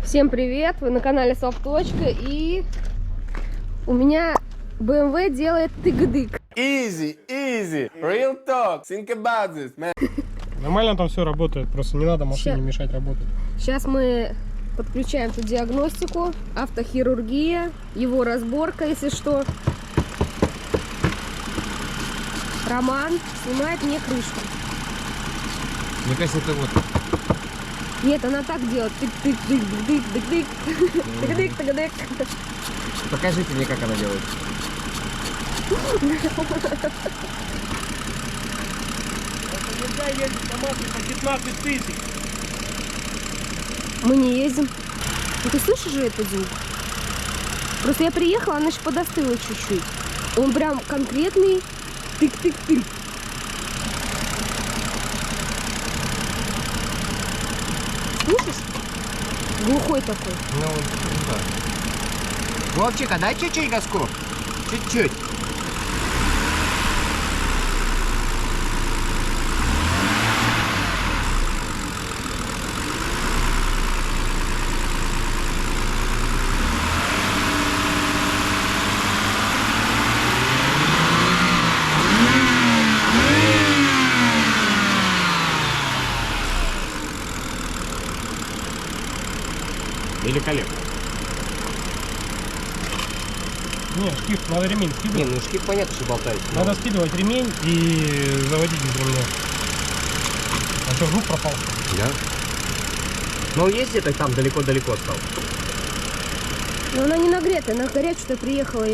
Всем привет! Вы на канале Софточка, и у меня BMW делает тыгдык. Easy, easy, real talk, think about this, man. Нормально там все работает, просто не надо машине Ща- мешать работать. Сейчас мы подключаем тут диагностику, автохирургия, его разборка, если что. Роман снимает мне крышку. Мне кажется, это вот. Нет, она так делает. Тык-тык-тык-тык-тык-тык. Тык-тык-тык-тык. Покажите мне, как она делает. Нельзя ездить на масле по 15 тысяч. Мы не ездим. Ну ты слышишь же этот звук? Просто я приехала, она еще подостыла чуть-чуть. Он прям конкретный тык-тык-тык. Слышишь? Глухой такой. Ну, да. Вовчик, а дай чуть-чуть газку. Чуть-чуть. Великолепно. Не, шкив, надо ремень скидывать. Не, ну шкив понятно, что болтается. Надо скидывать ремень и заводить без ремня. А что, звук пропал? Да. Ну, есть где-то там далеко-далеко стал. Но она не нагретая, она горячая приехала.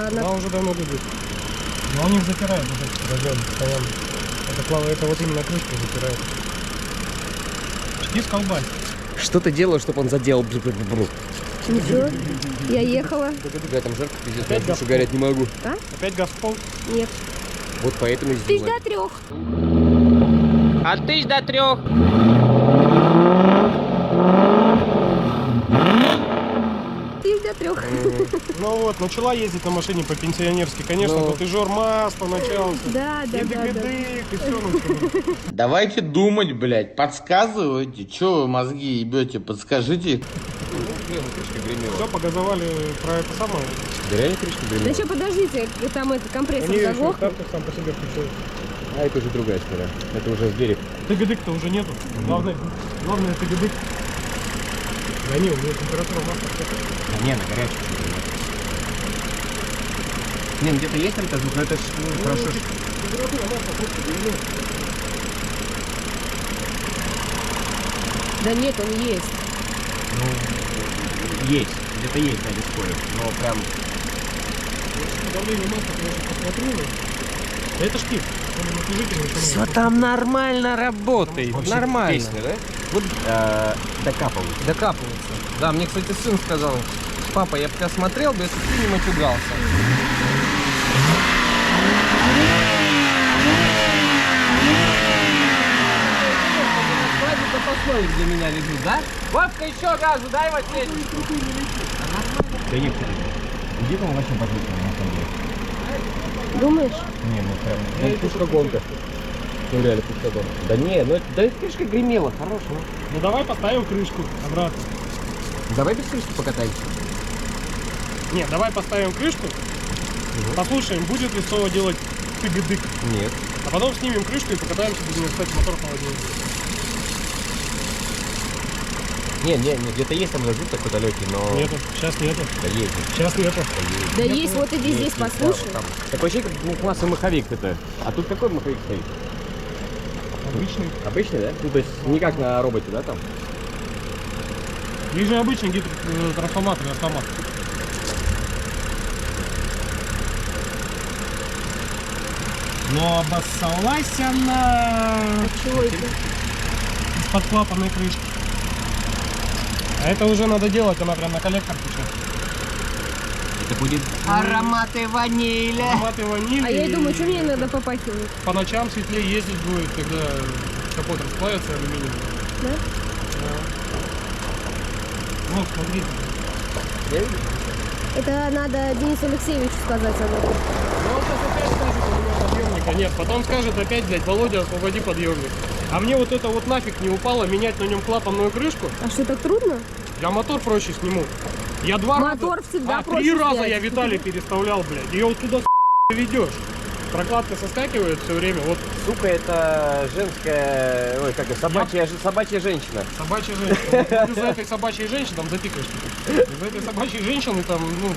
Она уже давно будет. Но он их затирает, вот этот раздел постоянно. Это клава, это вот именно крышку затирает. Шкив колбась. Что ты делаешь, чтобы он задел? Ничего, я ехала. Я там жарко, пиздец, Опять я газ. больше горять не могу. Опять газ в пол? Нет. Вот поэтому и Тысяч сделаю. до 3. От 1000 до 3. Тысяч до 3. Ну вот, начала ездить на машине по-пенсионерски. Конечно, Ну. тут и жор масла начался. Да, И да, да, да. дык-дык, и все началось. Давайте думать, блядь, подсказывайте, чё вы мозги ебете, подскажите. Все, погазовали про это самое. Реально крышка Да гремела? еще подождите, там этот компрессор Они еще заглох. стартер сам по себе включил. А это уже другая история. Это уже с берега. ТГДК-то уже нету. Главное ТГДК. Да не, у него температура масла. Да не, на горячую. Не, ну где-то есть там этот звук, но это ж, ну, хорошо. Температура масла просто гремела. Да нет, он есть. Есть. Где-то есть, да, не спорю. Но прям... Давление масла, конечно, посмотрю. Да это шкив. Он натяжительный, ничего Все нет. там нормально работает, нормально. Песня, да? Вот докапывают. Докапывается. Да, мне, кстати, сын сказал: папа, я бы тебя смотрел, бы, если бы ты не матюгался. Запасной для меня лежит, да? Вовка, еще газу, дай вот здесь. Да нет, где там вообще подвижно, на самом деле? Думаешь? Не, ну прям... Ну, пушка-гонка. Ну реально, пушка-гонка. Да не, ну это, да это крышка гремела, хорош, ну. Ну давай поставим крышку обратно. Давай без крышки покатаемся. Нет, давай поставим крышку. Послушаем, будет ли снова делать тыгдык. Нет. А потом снимем крышку и покатаемся без нее. Кстати, мотор холоднее. Не, где-то есть там звук такой далекий, но... Нету, сейчас нету. Да есть. Сейчас нету. Да есть, вот иди здесь послушай. Там. Такое ощущение, как ну, классный маховик это. А тут какой маховик стоит? Обычный. Обычный, да? Ну то есть не как на роботе, да, там? Есть же обычный гидротрансформатор и автомат. Но обоссалась она Чего это? из-под клапанной крышки. А это уже надо делать, она прям на коллектор течет. Это будет... Ароматы ванили. Ароматы ванили. А я и думаю, и что мне иногда попахивает. по ночам светлее ездить будет, когда капот расплавится алюминием. Да? Вот, смотри. Это надо Денису Алексеевичу сказать об этом. Ну, он сейчас опять скажет, у меня подъемника нет. Потом скажет опять, блядь, Володя, освободи подъемник. А мне вот это вот нафиг не упало, менять на нем клапанную крышку. А что, так трудно? Я мотор проще сниму. Я два Мотор раза... всегда проще 3 раза снять. я Виталий переставлял, блядь. Ее вот туда ведешь. Прокладка соскакивает все время. Вот Сука, это женская... Ой, как это? Собачья женщина. собачья женщина. Вот из-за этой собачьей женщины там запикаешь. Из-за этой собачьей женщины там, ну,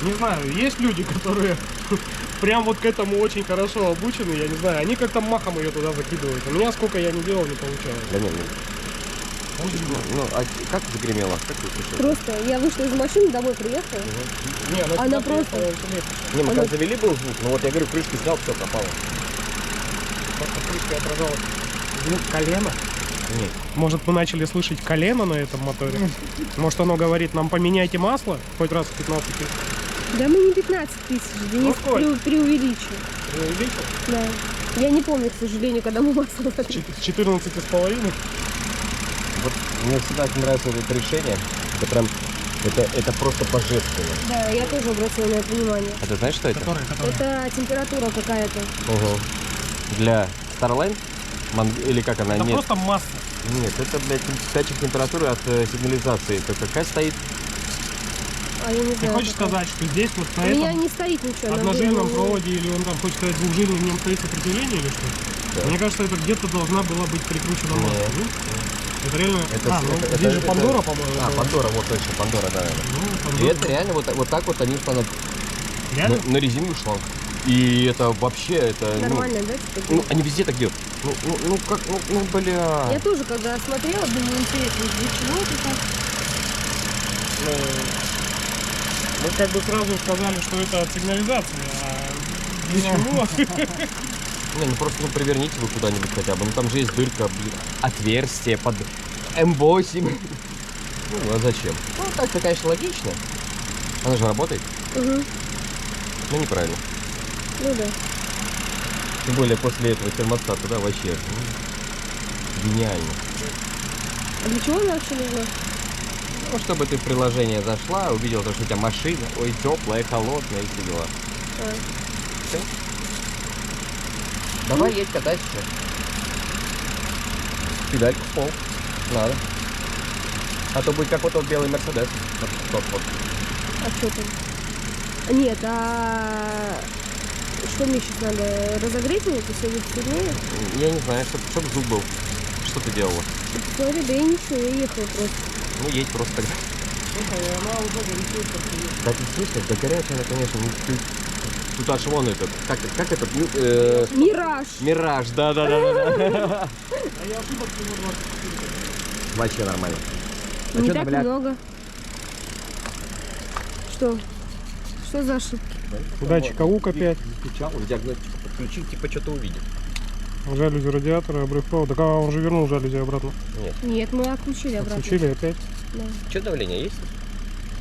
не знаю, есть люди, которые прям вот к этому очень хорошо обучены, я не знаю. Они как-то махом ее туда закидывают. У меня сколько я не делал, не получалось. Да нет, ну, а как загремело? Как ты слышал? Просто я вышла из машины, домой приехала. Не, ну, Она сюда просто- приехала, интересно. Не, мы как завели был звук, но вот я говорю, крышку снял, все пропало. Просто крышка отражала звук колена. Нет. Может, мы начали слышать колено на этом моторе? Может, оно говорит, нам поменяйте масло хоть раз в 15 тысяч? Да мы не 15 тысяч, Денис сколько? преувеличил. Увеличил? Да. Я не помню, к сожалению, когда мы масло закрыли. С 14,5. Вот мне всегда нравится это решение. Это прям, это просто божественно. Да, я тоже обратила на это внимание. А ты знаешь, что это? Который? Это температура какая-то. Ого. Для Starline? Или как она? Это Нет. просто масса. Нет, это, блядь, датчик температуры от сигнализации. Это какая стоит? А я не Ты знаю. хочешь какая. сказать, что здесь вот на У меня этом не стоит ничего. на одножильном вылет. проводе, или он там, хочешь сказать, двухжильный, в нем стоит сопротивление или что? Да. Мне кажется, это где-то должна была быть прикручена масса. Нет. Ну, это реально... Это- это- здесь же это- Пандора, по-моему. А, была. Пандора, вот точно, Пандора, да, наверное. Ну, И Пандора. это реально вот так вот они что Реально? на резиновый шланг. И это вообще, это, Нормально, да? типа, ну, они везде так делают. Ну, как, бля. Я тоже, когда смотрела, думаю, интересно, для чего это так? Мы как бы сразу сказали, что это от сигнализации, а для чего? Не, ну просто приверните вы куда-нибудь хотя бы. Ну там же есть дырка, блин, отверстие под М8. Ну, а зачем? Ну, так-то, конечно, логично. Она же работает. Угу. Ну, неправильно. Ну да. Тем более после этого термостата, да, вообще. Гениально. А для чего она вообще нужна? Ну, чтобы ты в приложение зашла, увидела, что у тебя машина, ой, теплая, холодная и все дела. А. Всё. Давай едь, катайся. Педальку в пол. Надо. А то будет как вот тот белый Мерседес. Вот тот вот. А что там? Нет, а что мне сейчас надо? Разогреть его, то все будет сильнее? Я не знаю, чтобы звук был. Что ты делала? Смотри, да я ничего, я ехала просто. Ну, едь просто тогда. Слушай, она уже горячее. Кстати, слушай, да горячая она, конечно, тут аж вон этот, как этот, Мираж! Мираж, да-да-да. А я ошибок всего 24. Вообще нормально. А Не чё, так бля? много. Что? Что за ошибки? Датчик АУК опять. Включал, он диагностику подключил, типа что-то увидит. Жалюзи радиатора, обрыв провода. Так он же вернул жалюзи обратно. Нет, мы отключили обратно. Отключили опять. Да. Что давление есть?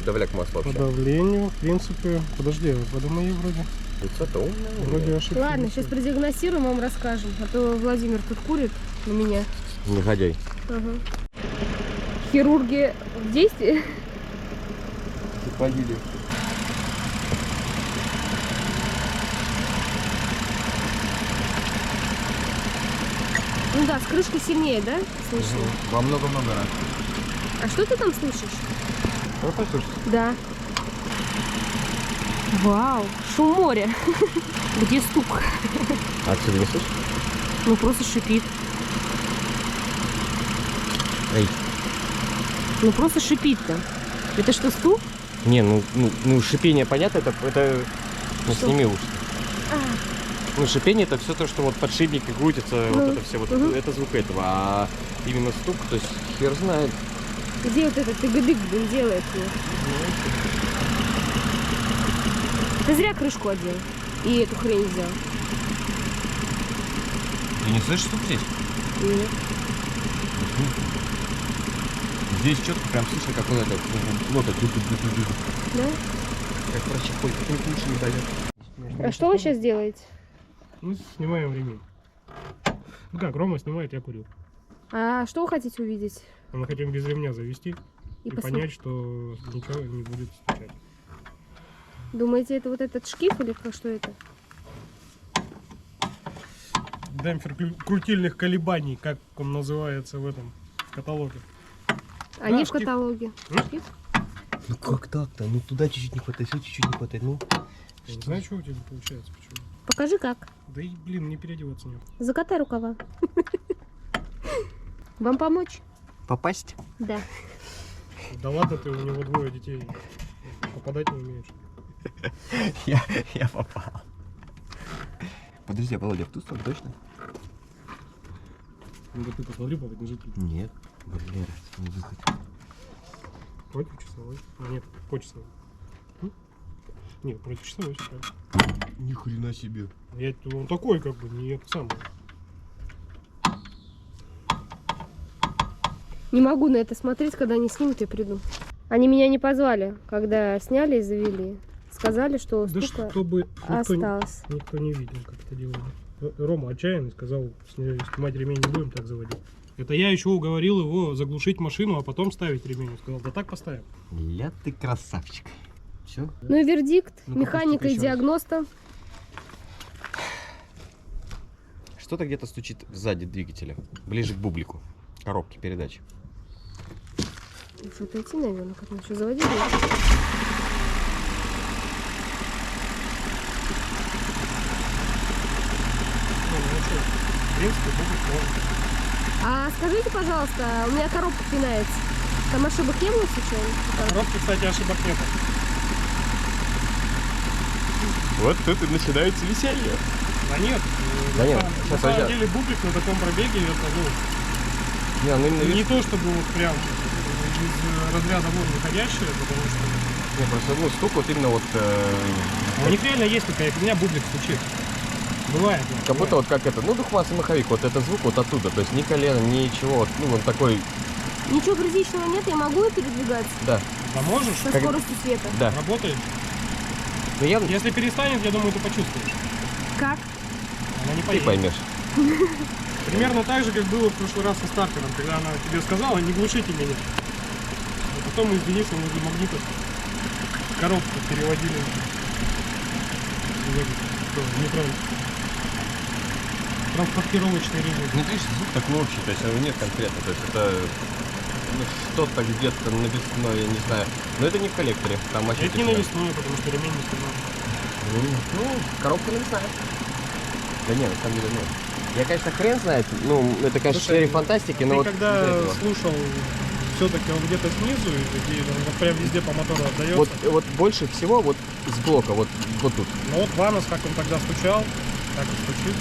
Давляк масла По вообще. давлению, в принципе. Подожди, вода мои вроде. Лицо-то умное. Вроде ошибки. Ладно, сейчас продиагностируем, вам расскажем. А то Владимир тут курит на меня. Негодяй. Ага. Хирурги в действии? Ходили. Ну да, с крышкой сильнее, да? Слышно. Во много-много раз. А что ты там слышишь? Ну, послушай. Да. Вау, шум моря. Где стук? А отсюда не слышишь? Ну просто шипит. Эй. Ну просто шипит-то. Это что, стук? Не, ну шипение понятно, это ну, Что? сними уши. А, Ну, шипение это все то, что вот подшипники крутятся, Ну, вот это все, вот мгм. это звук этого, а именно стук, то есть хер знает. где вот этот тыгадык, блин, делает его? Ты зря крышку одел. И эту хрень взял. Ты не слышишь стук здесь? Нет. Здесь четко прям слышно, как вот это. Вот это. Да? Как врачи ходят, как лучше не дает. А что вы сейчас делаете? Ну, снимаем ремень. Ну как, Рома снимает, я курю. А что вы хотите увидеть? Мы хотим без ремня завести и посмотреть. понять, что ничего не будет стучать. Думаете, это вот этот шкив или что это? Демпфер крутильных колебаний, как он называется в этом каталоге. Они в штиф. каталоге. М? Штиф? Ну как так-то? Ну туда чуть-чуть не хватает, сюда чуть-чуть не хватает. Ну, Я не знаю, что у тебя не получается. Почему? Покажи как. Да и, блин, мне переодеваться нет. Закатай рукава. Вам помочь? попасть? Да. Да ладно ты, у него 2 детей. Попадать не умеешь. Я попал. Подожди, Володя, в ту сторону точно? Ну вот ты посмотри, папа, не жить. Нет. Блин, не выход. Против часовой. А, нет, по часовой. Нет, против часовой, все правильно. Ни хрена себе. Он такой, как бы, не это самое. Не могу на это смотреть, когда они снимут, я приду. Они меня не позвали, когда сняли и завели. Сказали, что Да стука чтобы осталось. никто не видел, как это делали. Рома отчаянный сказал, снимать ремень не будем, так заводить. Это я еще уговорил его заглушить машину, а потом ставить ремень. Он сказал, да так поставим. Ля ты красавчик. Все? Ну и вердикт Ну-ка, механика и еще раз. диагноста. Что-то где-то стучит сзади двигателя, ближе к бублику, коробки передач. Что-то идти, наверное, как мы еще заводили. В принципе, будет можно. А скажите, пожалуйста, у меня коробка пинается. Там ошибок не было случайно? В коробке, кстати, ошибок нет. Вот тут и начинается веселье. Да нет. Да нет, На сейчас самом я- деле бублик на таком пробеге, это, Не, он именно не то чтобы вот прям из разряда вон выходящее, потому что Не, просто ну, стук вот именно вот у них реально есть такая фигня, бублик стучит. Бывает. Да, как будто вот как это, ну двухмастный маховик, вот этот звук вот оттуда, то есть ни колена, ничего, вот, ну он такой, Ничего критичного нет, я могу и передвигаться да, Да можешь, со Как- скоростью света. да. работает. Но я, Если перестанет, я думаю, ты почувствуешь. Как? Она не ты поедет. поймешь. Примерно так же, как было в прошлый раз со стартером, когда она тебе сказала, не глушите меня. А потом мы с Денисом возле магнитов коробку переводили в нейтронный. Транспортировочный режим. Ну ты видишь, звук такой общий, то есть его нет конкретно, то есть это ну, что-то где-то навесное, я не знаю, но это не в коллекторе, там вообще Это не тишина. навесное, потому что ремень не снимал. Ну, коробка навесная. Да нет, на самом деле нет. Я, конечно, хрен знает, ну, это, конечно, Слушай, 4 фантастики, Ты но вот когда из-за этого. слушал, все-таки он где-то снизу, и он вот прям везде по мотору отдается. Вот больше всего вот с блока, вот тут. Но вот Ванус, как он тогда стучал, так и стучит.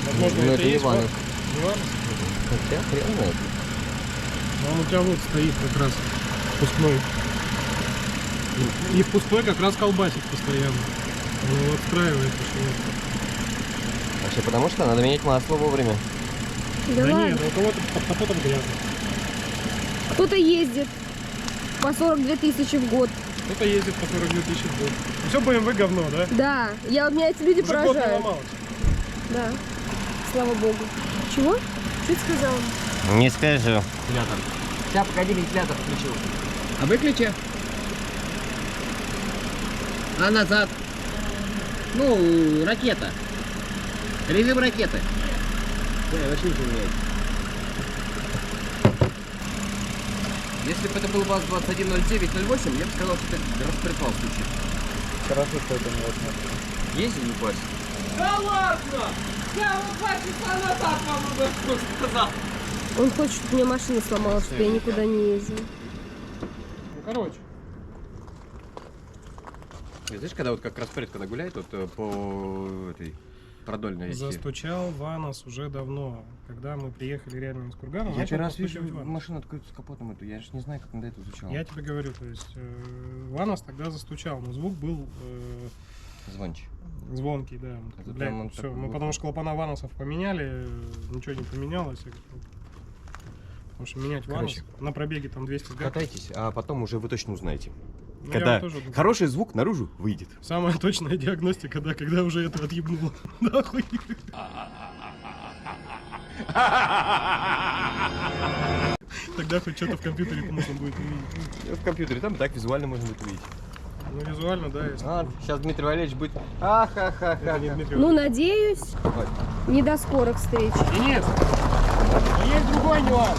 Возможно, Ну, это это и не есть Ванус. Не Ванус? Хотя хрен знает. Но он у тебя вот стоит как раз впускной. И впускной как раз колбасит постоянно. Он его отстраивает почему-то. Вообще, потому что надо менять масло вовремя. Да, Да ладно. нет, у кого-то под капотом грязно. Кто-то ездит по 42 тысячи в год. Кто-то ездит по 42 тысячи в год. Все BMW говно, да? Да, меня эти люди Уже год не поражают. ломалось. Да, слава богу. Чего? Что ты сказала? Не скажу. Вентилятор. Сейчас, погоди, вентилятор включил. А выключи. А назад. Ну, ракета. Режим ракеты. Да, вообще ничего не меняется. Если бы это был ВАЗ-210908, я бы сказал, что это распредвал случай. Хорошо, что это невозможно. Ездил не платит. Он хочет, чтобы мне машина сломалась, чтобы я никуда не ездила. Ну, короче. Знаешь, когда вот как распоряд, когда гуляет вот по этой продольной реке. Застучал Ванос уже давно. Когда мы приехали реально из Кургана, Я начал первый раз постукивать вижу Ванос. машину открыта с капотом эту, я же не знаю, как надо это звучало. Я тебе говорю, то есть Ванос тогда застучал, но звук был Звончик. звонкий, да. Это Блядь, прям он всё, такой мы вот. потому что клапана Ваносов поменяли, ничего не поменялось. Потому что менять Ванос Короче, на пробеге там 200 с гаком. Катайтесь, а потом уже вы точно узнаете. Ну, я Когда тоже думаю. хороший звук наружу выйдет. Самая точная диагностика, да, когда уже это отъебнуло. Нахуй. Тогда хоть что-то в компьютере можно будет увидеть. В компьютере там так визуально можно будет увидеть. Ну, визуально, да, если... Сейчас Дмитрий Валерьевич будет. Это не Дмитрий. Ну, надеюсь, Давай. не до скорых встреч. Денис, но есть другой нюанс.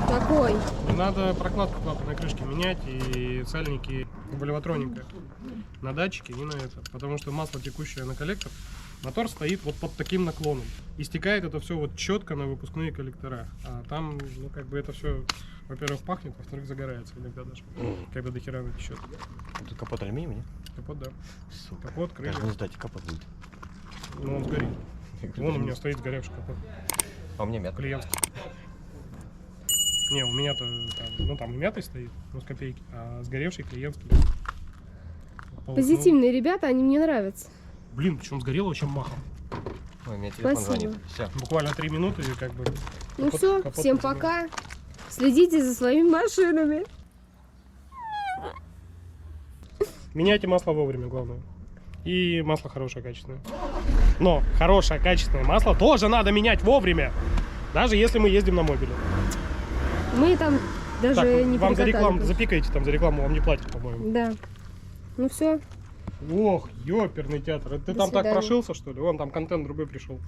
Какой? Надо прокладку клапанной крышки менять и сальники вольвотроника на датчике и на это. Потому что масло, текущее на коллектор, мотор стоит вот под таким наклоном. И стекает это все вот четко на выпускные коллектора. А там, ну, как бы это все, во-первых, пахнет, во-вторых, загорается иногда даже. Когда до хера течет. Тут капот алюминиевый, Капот, да. сука. Капот, крылья. Даже не ждать, капот будет. Ну, он сгорит. Вон у меня стоит сгоревший капот. А у меня мятка. Клиентский. Не, у меня-то там, ну там и мятый стоит, ну с копейки, а сгоревший клиентский. Позитивные ребята, они мне нравятся. Блин, причем сгорело вообще махом. Ой, у меня телефон Спасибо. звонит. Все. Буквально 3 минуты и как бы... Ну капот- все, капот всем потемнел. пока. Следите за своими машинами. Меняйте масло вовремя, главное. И масло хорошее, качественное. Но хорошее, качественное масло тоже надо менять вовремя. Даже если мы ездим на мобиле. Мы там даже Так, не вам за рекламу, перекатали. запикайте там за рекламу, вам не платят, по-моему. Да. Ну все. Ох, ёперный театр. Ты До там так свидания. прошился, что ли? Вон там контент другой пришел.